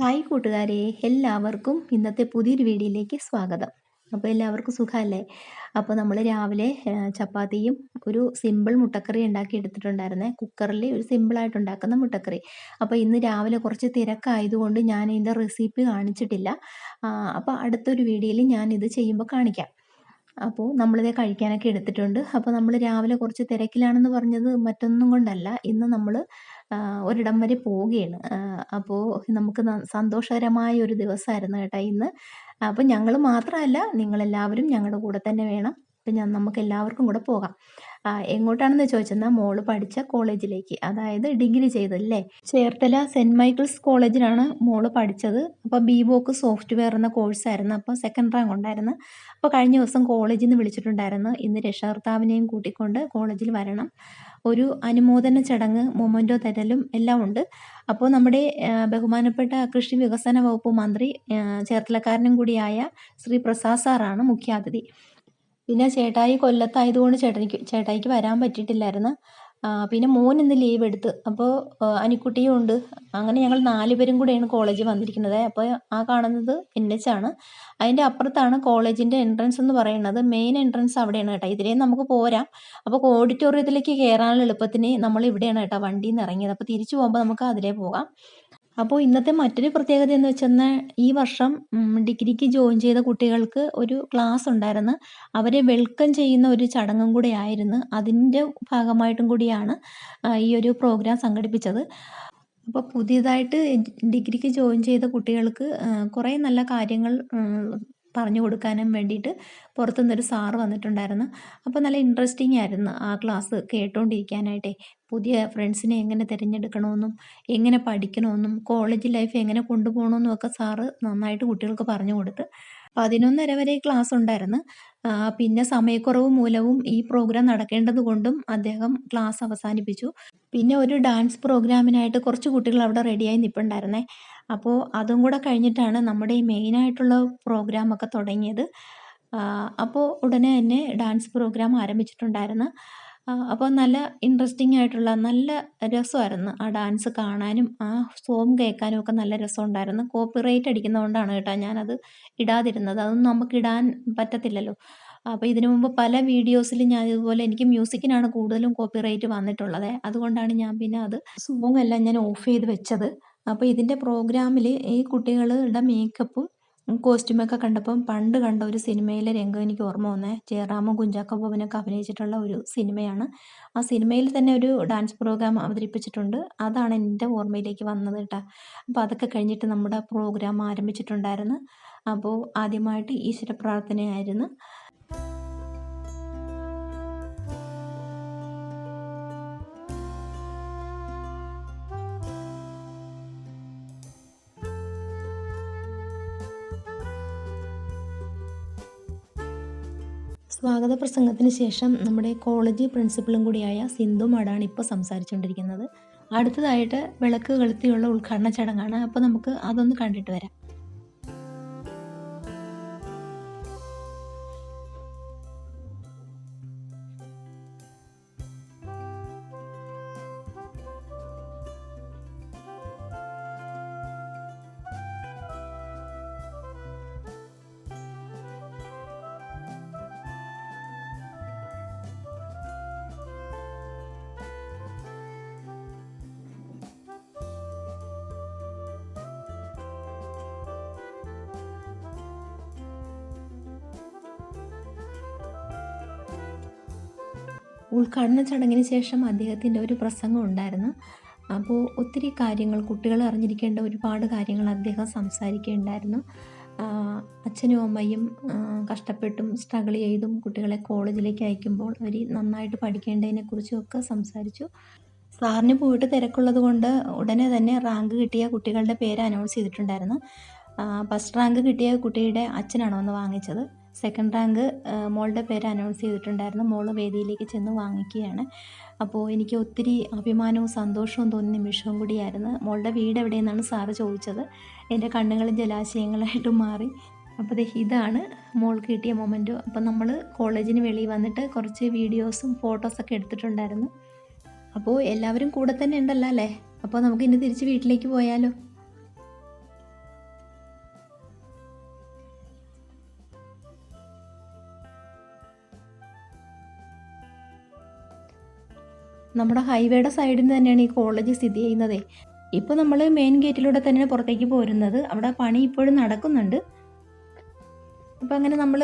Hi കൂട്ടുകാരെ, എല്ലാവർക്കും ഇന്നത്തെ പുതിയൊരു വീഡിയോയിലേക്ക് സ്വാഗതം. അപ്പോൾ എല്ലാവർക്കും സുഖമല്ലേ? അപ്പോൾ നമ്മൾ രാവിലെ ചപ്പാത്തിയും ഒരു സിമ്പിൾ മുട്ടക്കറി ഉണ്ടാക്കി എടുത്തിട്ടുണ്ടായിരുന്നേ. കുക്കറിൽ ഒരു സിമ്പിളായിട്ട് ഉണ്ടാക്കുന്ന മുട്ടക്കറി. അപ്പോൾ ഇന്ന് രാവിലെ കുറച്ച് തിരക്കായതുകൊണ്ട് ഞാൻ ഇതിൻ്റെ റെസിപ്പി കാണിച്ചിട്ടില്ല. അപ്പോൾ അടുത്തൊരു വീഡിയോയിൽ ഞാൻ ഇത് ചെയ്യുമ്പോൾ കാണിക്കാം. അപ്പോൾ നമ്മളിത് കഴിക്കാനൊക്കെ എടുത്തിട്ടുണ്ട്. അപ്പോൾ നമ്മൾ രാവിലെ കുറച്ച് തിരക്കിലാണെന്ന് പറഞ്ഞത് മറ്റൊന്നും കൊണ്ടല്ല. ഇന്ന് നമ്മൾ ഒരിടം വരെ പോവുകയാണ്. അപ്പോൾ നമുക്ക് സന്തോഷകരമായ ഒരു ദിവസമായിരുന്നു കേട്ടോ ഇന്ന്. അപ്പോൾ ഞങ്ങൾ മാത്രമല്ല, നിങ്ങളെല്ലാവരും ഞങ്ങളുടെ കൂടെ തന്നെ വേണം. അപ്പം നമുക്ക് എല്ലാവർക്കും കൂടെ പോകാം. എങ്ങോട്ടാണെന്ന് ചോദിച്ചെന്നാൽ മോള് പഠിച്ച കോളേജിലേക്ക്, അതായത് ഡിഗ്രി ചെയ്തല്ലേ, ചേർത്തല സെൻറ് മൈക്കിൾസ് കോളേജിലാണ് മോള് പഠിച്ചത്. അപ്പോൾ ബിവോക്ക് സോഫ്റ്റ്വെയർ എന്ന കോഴ്സായിരുന്നു. അപ്പോൾ സെക്കൻഡ് റാങ്ക് ഉണ്ടായിരുന്നു. അപ്പോൾ കഴിഞ്ഞ ദിവസം കോളേജിൽ നിന്ന് വിളിച്ചിട്ടുണ്ടായിരുന്നു. ഇന്ന് രക്ഷകർത്താവിനെയും കൂട്ടിക്കൊണ്ട് കോളേജിൽ വരണം. ഒരു അനുമോദന ചടങ്ങ്, മൊമൻറ്റോ തരലും എല്ലാം ഉണ്ട്. അപ്പോൾ നമ്മുടെ ബഹുമാനപ്പെട്ട കൃഷി വികസന വകുപ്പ് മന്ത്രി, ചേർത്തലക്കാരനും കൂടിയായ ശ്രീ പ്രസാദ് സാറാണ് മുഖ്യാതിഥി. പിന്നെ ചേട്ടായി കൊല്ലത്തായതുകൊണ്ട് ചേട്ടായിക്ക് വരാൻ പറ്റിയിട്ടില്ലായിരുന്നു. പിന്നെ മോൻ ഇന്ന് ലീവ് എടുത്ത്. അപ്പോൾ അനിക്കുട്ടിയും ഉണ്ട്. അങ്ങനെ ഞങ്ങൾ 4 പേരും കൂടെയാണ് കോളേജിൽ വന്നിരിക്കുന്നത്. അപ്പോൾ ആ കാണുന്നത് NH ആണ്. അതിൻ്റെ അപ്പുറത്താണ് കോളേജിൻ്റെ എൻട്രൻസ് എന്ന് പറയുന്നത്. മെയിൻ എൻട്രൻസ് അവിടെയാണ് കേട്ടോ. ഇതിലേയും നമുക്ക് പോരാം. അപ്പോൾ ഓഡിറ്റോറിയത്തിലേക്ക് കയറാനുള്ള എളുപ്പത്തിന് നമ്മൾ ഇവിടെയാണ് കേട്ടോ വണ്ടിയിൽ നിന്ന് ഇറങ്ങിയത്. അപ്പോൾ തിരിച്ചു പോകുമ്പോൾ നമുക്ക് അതിലേ പോകാം. അപ്പോൾ ഇന്നത്തെ മറ്റൊരു പ്രത്യേകത എന്ന് വെച്ചെന്നാൽ, ഈ വർഷം ഡിഗ്രിക്ക് ജോയിൻ ചെയ്ത കുട്ടികൾക്ക് ഒരു ക്ലാസ് ഉണ്ടായിരുന്നു. അവരെ വെൽക്കം ചെയ്യുന്ന ഒരു ചടങ്ങും കൂടെ ആയിരുന്നു. അതിൻ്റെ ഭാഗമായിട്ടും കൂടിയാണ് ഈ ഒരു പ്രോഗ്രാം സംഘടിപ്പിച്ചത്. അപ്പോൾ പുതിയതായിട്ട് ഡിഗ്രിക്ക് ജോയിൻ ചെയ്ത കുട്ടികൾക്ക് കുറേ നല്ല കാര്യങ്ങൾ പറഞ്ഞു കൊടുക്കാനും വേണ്ടിയിട്ട് പുറത്തുനിന്നൊരു സാറ് വന്നിട്ടുണ്ടായിരുന്നു. അപ്പോൾ നല്ല ഇൻട്രസ്റ്റിംഗ് ആയിരുന്നു ആ ക്ലാസ് കേട്ടുകൊണ്ടിരിക്കാനായിട്ടേ. പുതിയ ഫ്രണ്ട്സിനെ എങ്ങനെ തിരഞ്ഞെടുക്കണമെന്നും എങ്ങനെ പഠിക്കണമെന്നും കോളേജ് ലൈഫ് എങ്ങനെ കൊണ്ടുപോകണമെന്നും ഒക്കെ സാറ് നന്നായിട്ട് കുട്ടികൾക്ക് പറഞ്ഞു കൊടുത്ത്. 11:30 വരെ ക്ലാസ് ഉണ്ടായിരുന്നു. പിന്നെ സമയക്കുറവ് മൂലവും ഈ പ്രോഗ്രാം നടക്കേണ്ടത് കൊണ്ടും അദ്ദേഹം ക്ലാസ് അവസാനിപ്പിച്ചു. പിന്നെ ഒരു ഡാൻസ് പ്രോഗ്രാമിനായിട്ട് കുറച്ച് കുട്ടികൾ അവിടെ റെഡിയായി നിൽപ്പുണ്ടായിരുന്നേ. അപ്പോൾ അതും കൂടെ കഴിഞ്ഞിട്ടാണ് നമ്മുടെ ഈ മെയിനായിട്ടുള്ള പ്രോഗ്രാമൊക്കെ തുടങ്ങിയത്. അപ്പോൾ ഉടനെ തന്നെ ഡാൻസ് പ്രോഗ്രാം ആരംഭിച്ചിട്ടുണ്ടായിരുന്നു. അപ്പോൾ നല്ല ഇൻട്രസ്റ്റിംഗ് ആയിട്ടുള്ള നല്ല രസമായിരുന്നു ആ ഡാൻസ് കാണാനും ആ സോങ് കേൾക്കാനും ഒക്കെ നല്ല രസമുണ്ടായിരുന്നു. കോപ്പിറൈറ്റ് അടിക്കുന്നതുകൊണ്ടാണ് കേട്ടോ ഞാനത് ഇടാതിരുന്നത്. അതൊന്നും നമുക്ക് ഇടാൻ പറ്റത്തില്ലല്ലോ. അപ്പോൾ ഇതിനു മുമ്പ് പല വീഡിയോസിലും ഞാൻ ഇതുപോലെ, എനിക്ക് മ്യൂസിക്കിനാണ് കൂടുതലും കോപ്പിറൈറ്റ് വന്നിട്ടുള്ളത്. അതുകൊണ്ടാണ് ഞാൻ പിന്നെ അത് സോങ് എല്ലാം ഞാൻ ഓഫ് ചെയ്ത് വെച്ചത്. അപ്പോൾ ഇതിൻ്റെ പ്രോഗ്രാമിൽ ഈ കുട്ടികളുടെ മേക്കപ്പും കോസ്റ്റ്യൂമൊക്കെ കണ്ടപ്പം പണ്ട് കണ്ട ഒരു സിനിമയിലെ രംഗം എനിക്ക് ഓർമ്മ വന്നേ. ജയറാമും കുഞ്ചാക്കോ ബോബനൊക്കെ അഭിനയിച്ചിട്ടുള്ള ഒരു സിനിമയാണ്. ആ സിനിമയിൽ തന്നെ ഒരു ഡാൻസ് പ്രോഗ്രാം അവതരിപ്പിച്ചിട്ടുണ്ട്. അതാണ് എൻ്റെ ഓർമ്മയിലേക്ക് വന്നത് കേട്ടോ. അപ്പോൾ അതൊക്കെ കഴിഞ്ഞിട്ട് നമ്മുടെ പ്രോഗ്രാം ആരംഭിച്ചിട്ടുണ്ടായിരുന്നു. അപ്പോൾ ആദ്യമായിട്ട് ഈശ്വര പ്രാർത്ഥനയായിരുന്നു. സ്വാഗത പ്രസംഗത്തിന് ശേഷം നമ്മുടെ കോളേജ് പ്രിൻസിപ്പളും കൂടിയായ സിന്ധു മാഡാണ് ഇപ്പോൾ സംസാരിച്ചുകൊണ്ടിരിക്കുന്നത്. അടുത്തതായിട്ട് വിളക്ക് കൊളുത്തിയുള്ള ഉദ്ഘാടന ചടങ്ങാണ്. അപ്പോൾ നമുക്ക് അതൊന്ന് കണ്ടിട്ട് വരാം. ഉദ്ഘാടന ചടങ്ങിന് ശേഷം അദ്ദേഹത്തിൻ്റെ ഒരു പ്രസംഗം ഉണ്ടായിരുന്നു. അപ്പോൾ ഒത്തിരി കാര്യങ്ങൾ, കുട്ടികൾ അറിഞ്ഞിരിക്കേണ്ട ഒരുപാട് കാര്യങ്ങൾ അദ്ദേഹം സംസാരിക്കുകയുണ്ടായിരുന്നു. അച്ഛനും അമ്മയും കഷ്ടപ്പെട്ടും സ്ട്രഗിൾ ചെയ്തും കുട്ടികളെ കോളേജിലേക്ക് അയക്കുമ്പോൾ അവർ നന്നായിട്ട് പഠിക്കേണ്ടതിനെക്കുറിച്ചുമൊക്കെ സംസാരിച്ചു. സാറിന് പോയിട്ട് തിരക്കുള്ളത് കൊണ്ട് ഉടനെ തന്നെ റാങ്ക് കിട്ടിയ കുട്ടികളുടെ പേര് അനൗൺസ് ചെയ്തിട്ടുണ്ടായിരുന്നു. ഫസ്റ്റ് റാങ്ക് കിട്ടിയ കുട്ടിയുടെ അച്ഛനാണ് വന്ന് വാങ്ങിച്ചത്. സെക്കൻഡ് റാങ്ക് മോളുടെ പേര് അനൗൺസ് ചെയ്തിട്ടുണ്ടായിരുന്നു. മോള് വേദിയിലേക്ക് ചെന്ന് വാങ്ങിക്കുകയാണ്. അപ്പോൾ എനിക്ക് ഒത്തിരി അഭിമാനവും സന്തോഷവും തോന്നിയ നിമിഷവും കൂടിയായിരുന്നു. മോളുടെ വീട് എവിടെയെന്നാണ് സാറ് ചോദിച്ചത്. എൻ്റെ കണ്ണുകൾ ജലാശയങ്ങളായിട്ട് മാറി. അപ്പോൾ ഇതാണ് മോൾക്ക് കിട്ടിയ മൊമെൻറ്റോ. അപ്പം നമ്മൾ കോളേജിന് വെളിയിൽ വന്നിട്ട് കുറച്ച് വീഡിയോസും ഫോട്ടോസൊക്കെ എടുത്തിട്ടുണ്ടായിരുന്നു. അപ്പോൾ എല്ലാവരും കൂടെ തന്നെ ഉണ്ടല്ലോ അല്ലേ? അപ്പോൾ നമുക്ക് ഇനി തിരിച്ച് വീട്ടിലേക്ക് പോയാലോ? നമ്മുടെ ഹൈവേയുടെ സൈഡിൽ നിന്ന് തന്നെയാണ് ഈ കോളേജ് സ്ഥിതി ചെയ്യുന്നതേ. ഇപ്പോൾ നമ്മൾ മെയിൻ ഗേറ്റിലൂടെ തന്നെയാണ് പുറത്തേക്ക് പോരുന്നത്. അവിടെ പണി ഇപ്പോഴും നടക്കുന്നുണ്ട്. അപ്പോൾ അങ്ങനെ നമ്മൾ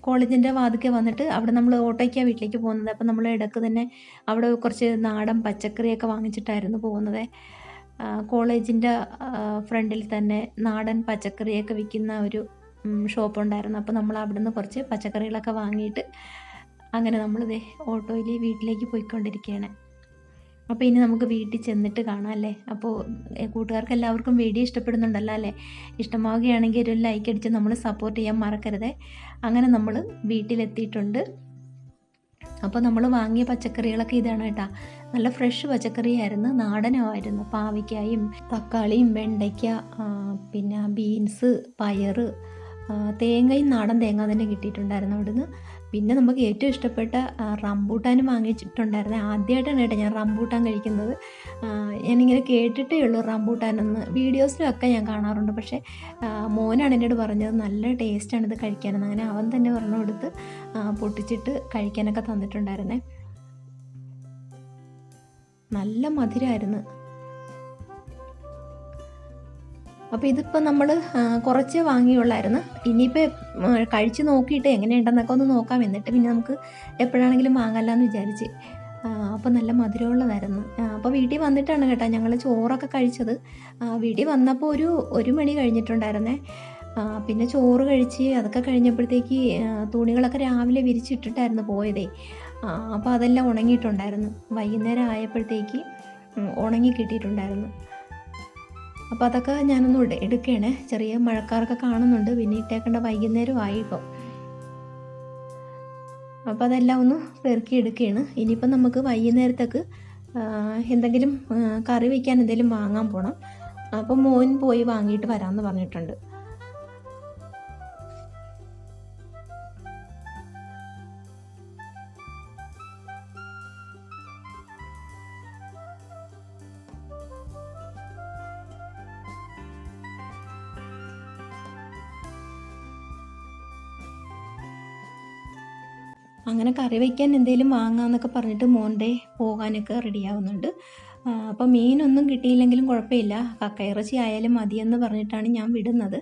കോളേജിൻ്റെ വാതിൽക്ക് വന്നിട്ട് അവിടെ നമ്മൾ ഓട്ടോയ്ക്കാണ് വീട്ടിലേക്ക് പോകുന്നത്. അപ്പോൾ നമ്മൾ ഇടയ്ക്ക് തന്നെ അവിടെ കുറച്ച് നാടൻ പച്ചക്കറിയൊക്കെ വാങ്ങിച്ചിട്ടായിരുന്നു പോകുന്നത്. കോളേജിൻ്റെ ഫ്രണ്ടിൽ തന്നെ നാടൻ പച്ചക്കറിയൊക്കെ വിൽക്കുന്ന ഒരു ഷോപ്പുണ്ടായിരുന്നു. അപ്പോൾ നമ്മൾ അവിടെ നിന്ന് കുറച്ച് പച്ചക്കറികളൊക്കെ വാങ്ങിയിട്ട് അങ്ങനെ നമ്മളിതേ ഓട്ടോയിൽ വീട്ടിലേക്ക് പോയിക്കൊണ്ടിരിക്കുകയാണ്. അപ്പോൾ ഇനി നമുക്ക് വീട്ടിൽ ചെന്നിട്ട് കാണാം അല്ലേ. അപ്പോൾ കൂട്ടുകാർക്ക് എല്ലാവർക്കും വീഡിയോ ഇഷ്ടപ്പെടുന്നുണ്ടല്ലോ അല്ലേ. ഇഷ്ടമാവുകയാണെങ്കിൽ ഒരു ലൈക്ക് അടിച്ച് നമ്മൾ സപ്പോർട്ട് ചെയ്യാൻ മറക്കരുതേ. അങ്ങനെ നമ്മൾ വീട്ടിലെത്തിയിട്ടുണ്ട്. അപ്പോൾ നമ്മൾ വാങ്ങിയ പച്ചക്കറികളൊക്കെ ഇതാണ് കേട്ടോ. നല്ല ഫ്രഷ് പച്ചക്കറിയായിരുന്നു, നാടനമായിരുന്നു. പാവയ്ക്കായും തക്കാളിയും വെണ്ടയ്ക്ക, പിന്നെ ബീൻസ്, പയറ്, തേങ്ങയും നാടൻ തേങ്ങ തന്നെ കിട്ടിയിട്ടുണ്ടായിരുന്നു അവിടുന്ന്. പിന്നെ നമുക്ക് ഏറ്റവും ഇഷ്ടപ്പെട്ട റംബൂട്ടാനും വാങ്ങിച്ചിട്ടുണ്ടായിരുന്നു. ആദ്യമായിട്ടാണ് കേട്ടോ ഞാൻ റംബൂട്ടാൻ കഴിക്കുന്നത്. ഞാനിങ്ങനെ കേട്ടിട്ടേ ഉള്ളൂ റംബൂട്ടാനെന്ന്, വീഡിയോസിലൊക്കെ ഞാൻ കാണാറുണ്ട്. പക്ഷേ മോനാണ് എന്നോട് പറഞ്ഞത് നല്ല ടേസ്റ്റാണ് ഇത് കഴിക്കാനെന്ന്. അങ്ങനെ അവൻ തന്നെ പറഞ്ഞു കൊടുത്ത് പൊട്ടിച്ചിട്ട് കഴിക്കാനൊക്കെ തന്നിട്ടുണ്ടായിരുന്നേ. നല്ല മധുരമായിരുന്നു. അപ്പോൾ ഇതിപ്പോൾ നമ്മൾ കുറച്ച് വാങ്ങിയുള്ളായിരുന്നു. ഇനിയിപ്പോൾ കഴിച്ച് നോക്കിയിട്ട് എങ്ങനെയുണ്ടെന്നൊക്കെ ഒന്ന് നോക്കാം. എന്നിട്ട് പിന്നെ നമുക്ക് എപ്പോഴാണെങ്കിലും വാങ്ങാമല്ലോ എന്ന് വിചാരിച്ച്. അപ്പോൾ നല്ല മധുരമുള്ളതായിരുന്നു. അപ്പോൾ വീട്ടിൽ വന്നിട്ടാണ് കേട്ടോ ഞങ്ങൾ ചോറൊക്കെ കഴിച്ചത്. വീട്ടിൽ വന്നപ്പോൾ ഒരു മണി കഴിഞ്ഞിട്ടുണ്ടായിരുന്നേ. പിന്നെ ചോറ് കഴിച്ച് അതൊക്കെ കഴിഞ്ഞപ്പോഴത്തേക്ക് തുണികളൊക്കെ രാവിലെ വിരിച്ചിട്ടിട്ടായിരുന്നു പോയതേ. അപ്പോൾ അതെല്ലാം ഉണങ്ങിയിട്ടുണ്ടായിരുന്നു. വൈകുന്നേരം ആയപ്പോഴത്തേക്ക് ഉണങ്ങി കിട്ടിയിട്ടുണ്ടായിരുന്നു. അപ്പോൾ അതൊക്കെ ഞാനൊന്ന് എടുക്കുകയാണ്. ചെറിയ മഴക്കാരൊക്കെ കാണുന്നുണ്ട്. പിന്നെ ഇട്ടേക്കേണ്ട വൈകുന്നേരമായി ഇപ്പോൾ. അപ്പോൾ അതെല്ലാം ഒന്ന് പെറുക്കി എടുക്കുകയാണ്. ഇനിയിപ്പം നമുക്ക് വൈകുന്നേരത്തേക്ക് എന്തെങ്കിലും കറി വയ്ക്കാൻ എന്തെങ്കിലും വാങ്ങാൻ പോകണം. അപ്പോൾ മോൻ പോയി വാങ്ങിയിട്ട് വരാമെന്ന് പറഞ്ഞിട്ടുണ്ട്. അങ്ങനെ കറി വയ്ക്കാൻ എന്തെങ്കിലും വാങ്ങാമെന്നൊക്കെ പറഞ്ഞിട്ട് മോൻ്റെ പോകാനൊക്കെ റെഡിയാവുന്നുണ്ട്. അപ്പോൾ മീനൊന്നും കിട്ടിയില്ലെങ്കിലും കുഴപ്പമില്ല, കക്കയിറച്ചി ആയാലും മതിയെന്ന് പറഞ്ഞിട്ടാണ് ഞാൻ വിടുന്നത്.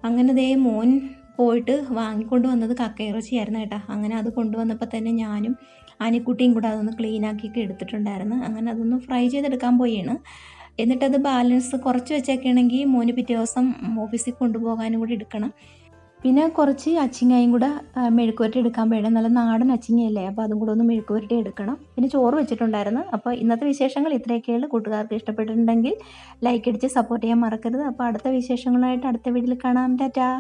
അങ്ങനെ ദേ മോൻ പോയിട്ട് വാങ്ങിക്കൊണ്ട് വന്നത് കക്കയിറച്ചിയായിരുന്നു കേട്ടോ. അങ്ങനെ അത് കൊണ്ടുവന്നപ്പോൾ തന്നെ ഞാനും ആനിക്കുട്ടിയും കൂടെ അതൊന്ന് ക്ലീനാക്കിയൊക്കെ എടുത്തിട്ടുണ്ടായിരുന്നു. അങ്ങനെ അതൊന്ന് ഫ്രൈ ചെയ്തെടുക്കാൻ പോയാണ്. എന്നിട്ടത് ബാലൻസ് കുറച്ച് വെച്ചേക്കുകയാണെങ്കിൽ മോന് പിറ്റേ ദിവസം ഓഫീസിൽ കൊണ്ടുപോകാനും കൂടി എടുക്കണം. പിന്നെ കുറച്ച് അച്ചിങ്ങയും കൂടെ മെഴുക്കുവരട്ടി എടുക്കാൻ വേണം. നല്ല നാടൻ അച്ചിങ്ങയല്ലേ, അപ്പോൾ അതും കൂടെ ഒന്ന് മെഴുക്കുവരട്ടി എടുക്കണം. പിന്നെ ചോറ് വെച്ചിട്ടുണ്ടായിരുന്നു. അപ്പോൾ ഇന്നത്തെ വിശേഷങ്ങൾ ഇത്രയൊക്കെയുള്ളൂ. കൂട്ടുകാർക്ക് ഇഷ്ടപ്പെട്ടിട്ടുണ്ടെങ്കിൽ ലൈക്ക് അടിച്ച് സപ്പോർട്ട് ചെയ്യാൻ മറക്കരുത്. അപ്പോൾ അടുത്ത വിശേഷങ്ങളായിട്ട് അടുത്ത വീഡിയോയിൽ കാണാം. ടാറ്റാ.